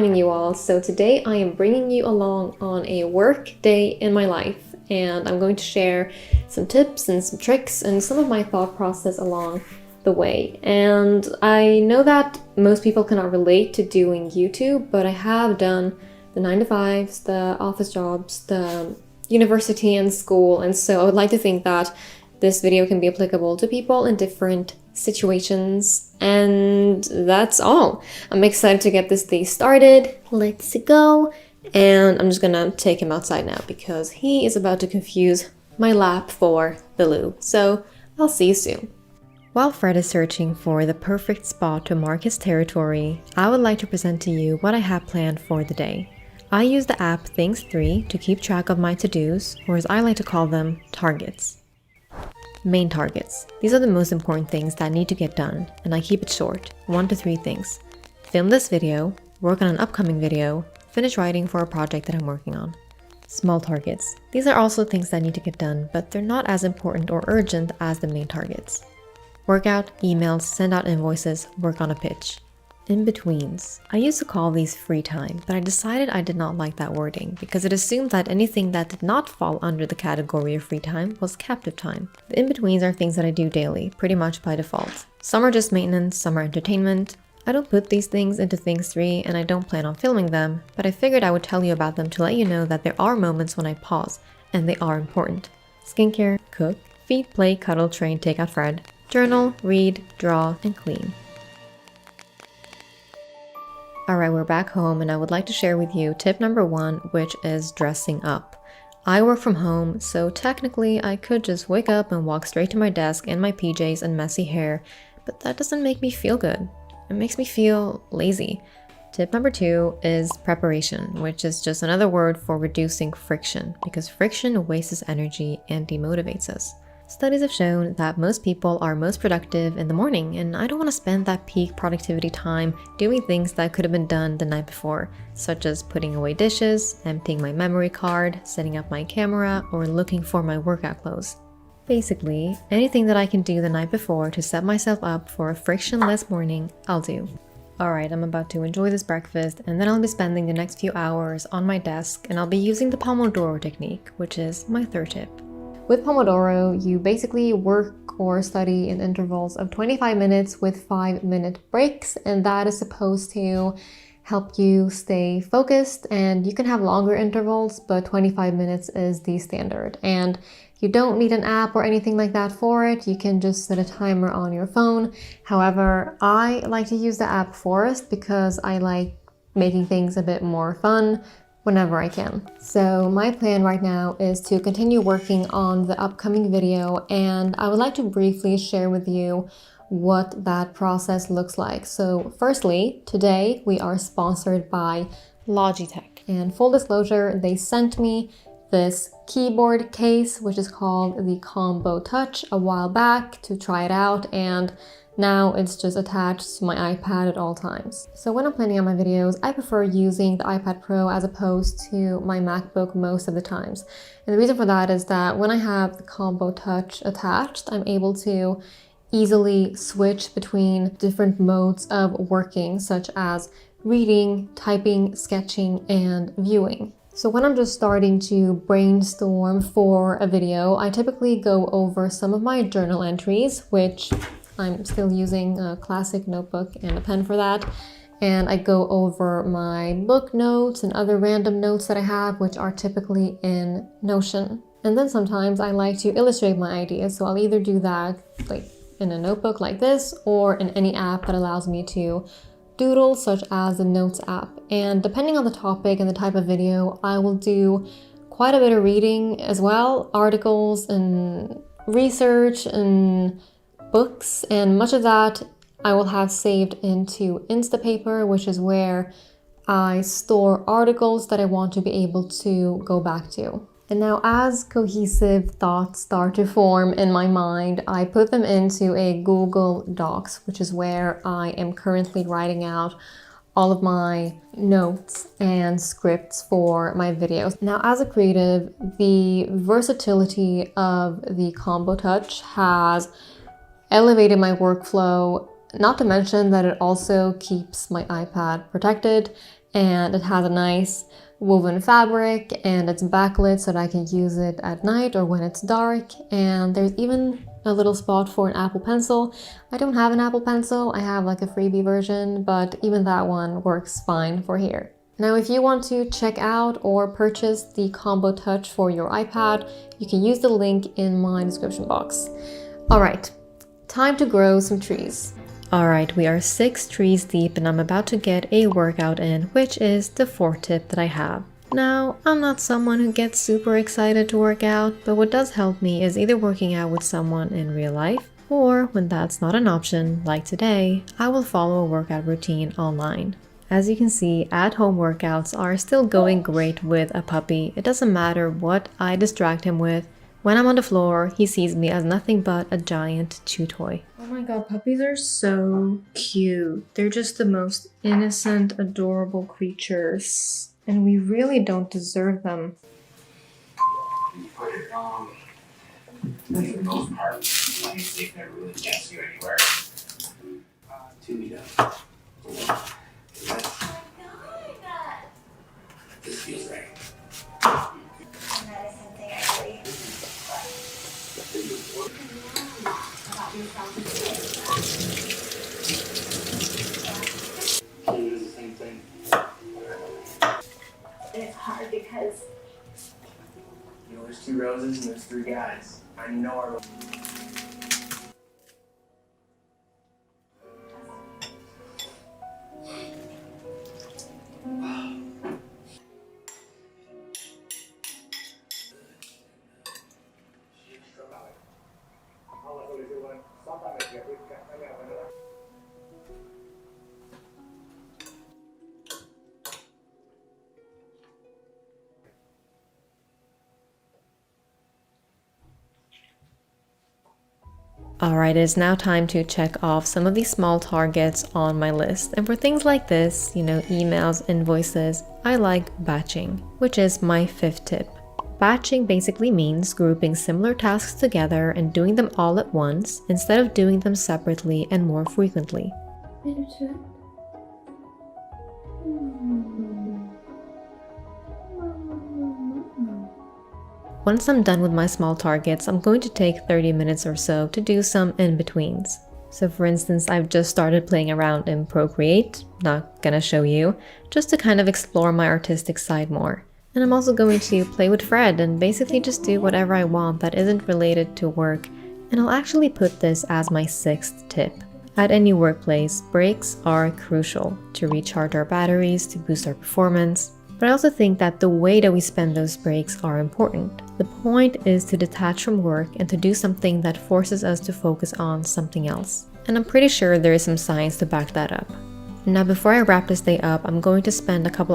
morning, you all. So today I am bringing you along on a work day in my life, and I'm going to share some tips and some tricks and some of my thought process along the way. And I know that most people cannot relate to doing YouTube, but I have done the 9-to-5s, the office jobs, the university and school, and so I would like to think that this video can be applicable to people in different situations. And that's all. I'm excited to get this day started. Let's go. And I'm just gonna take him outside now because he is about to confuse my lap for the loo. So I'll see you soon. While Fred is searching for the perfect spot to mark his territory, I would like to present to you what I have planned for the day. I use the app Things3 to keep track of my to-dos, or as I like to call them, targets. Main targets. These are the most important things that need to get done, and I keep it short, 1 to 3 things. Film this video, work on an upcoming video, finish writing for a project that I'm working on. Small targets. These are also things that need to get done, but they're not as important or urgent as the main targets. Workout, emails, send out invoices, work on a pitch. In-betweens. I used to call these free time, but I decided I did not like that wording because it assumed that anything that did not fall under the category of free time was captive time. The in-betweens are things that I do daily, pretty much by default. Some are just maintenance, some are entertainment. I don't put these things into Things3 and I don't plan on filming them, but I figured I would tell you about them to let you know that there are moments when I pause, and they are important. Skincare, cook, feed, play, cuddle, train, take out Fred, journal, read, draw, and clean. Alright, we're back home and I would like to share with you tip number 1, which is dressing up. I work from home, so technically I could just wake up and walk straight to my desk in my PJs and messy hair, but that doesn't make me feel good. It makes me feel lazy. Tip number 2 is preparation, which is just another word for reducing friction, because friction wastes energy and demotivates us. Studies have shown that most people are most productive in the morning, and I don't want to spend that peak productivity time doing things that could have been done the night before, such as putting away dishes, emptying my memory card, setting up my camera, or looking for my workout clothes. Basically, anything that I can do the night before to set myself up for a frictionless morning, I'll do. Alright, I'm about to enjoy this breakfast, and then I'll be spending the next few hours on my desk, and I'll be using the Pomodoro technique, which is my third tip. With Pomodoro, you basically work or study in intervals of 25 minutes with 5-minute breaks, and that is supposed to help you stay focused. And you can have longer intervals, but 25 minutes is the standard. And you don't need an app or anything like that for it. You can just set a timer on your phone. However, I like to use the app Forest because I like making things a bit more fun whenever I can. So my plan right now is to continue working on the upcoming video, and I would like to briefly share with you what that process looks like. So firstly, today we are sponsored by Logitech, and full disclosure, they sent me this keyboard case, which is called the Combo Touch, a while back to try it out, and now it's just attached to my iPad at all times. So when I'm planning out my videos, I prefer using the iPad Pro as opposed to my MacBook most of the times. And the reason for that is that when I have the Combo Touch attached, I'm able to easily switch between different modes of working, such as reading, typing, sketching, and viewing. So when I'm just starting to brainstorm for a video, I typically go over some of my journal entries, which I'm still using a classic notebook and a pen for that. And I go over my book notes and other random notes that I have, which are typically in Notion. And then sometimes I like to illustrate my ideas. So I'll either do that like in a notebook like this or in any app that allows me to doodle, such as the Notes app. And depending on the topic and the type of video, I will do quite a bit of reading as well, articles and research and books, and much of that I will have saved into Instapaper, which is where I store articles that I want to be able to go back to. And now as cohesive thoughts start to form in my mind, I put them into a Google Docs, which is where I am currently writing out all of my notes and scripts for my videos. Now, as a creative, the versatility of the Combo Touch has elevated my workflow, not to mention that it also keeps my iPad protected and it has a nice woven fabric, and it's backlit so that I can use it at night or when it's dark. And there's even a little spot for an Apple Pencil. I don't have an Apple Pencil, I have like a freebie version, but even that one works fine for here. Now, if you want to check out or purchase the Combo Touch for your iPad, you can use the link in my description box. All right, time to grow some trees. All right, we are 6 trees deep and I'm about to get a workout in, which is the 4th tip that I have. Now, I'm not someone who gets super excited to work out, but what does help me is either working out with someone in real life, or when that's not an option, like today, I will follow a workout routine online. As you can see, at-home workouts are still going great with a puppy. It doesn't matter what I distract him with. When I'm on the floor, he sees me as nothing but a giant chew toy. Oh my god, puppies are so cute. They're just the most innocent, adorable creatures. And we really don't deserve them. For the most part, they've never really gets you anywhere. To be done. This feels right. That is something I believe. Can you do the same thing? And it's hard because You know, there's 2 roses and there's 3 guys. I know our. Alright, it is now time to check off some of these small targets on my list. And for things like this, you know, emails, invoices, I like batching, which is my 5th tip. Batching basically means grouping similar tasks together and doing them all at once instead of doing them separately and more frequently. Once I'm done with my small targets, I'm going to take 30 minutes or so to do some in-betweens. So for instance, I've just started playing around in Procreate, not gonna show you, just to kind of explore my artistic side more. And I'm also going to play with Fred and basically just do whatever I want that isn't related to work. And I'll actually put this as my 6th tip. At any workplace, breaks are crucial to recharge our batteries, to boost our performance. But I also think that the way that we spend those breaks are important. The point is to detach from work and to do something that forces us to focus on something else. And I'm pretty sure there is some science to back that up. Now, before I wrap this day up, I'm going to spend a couple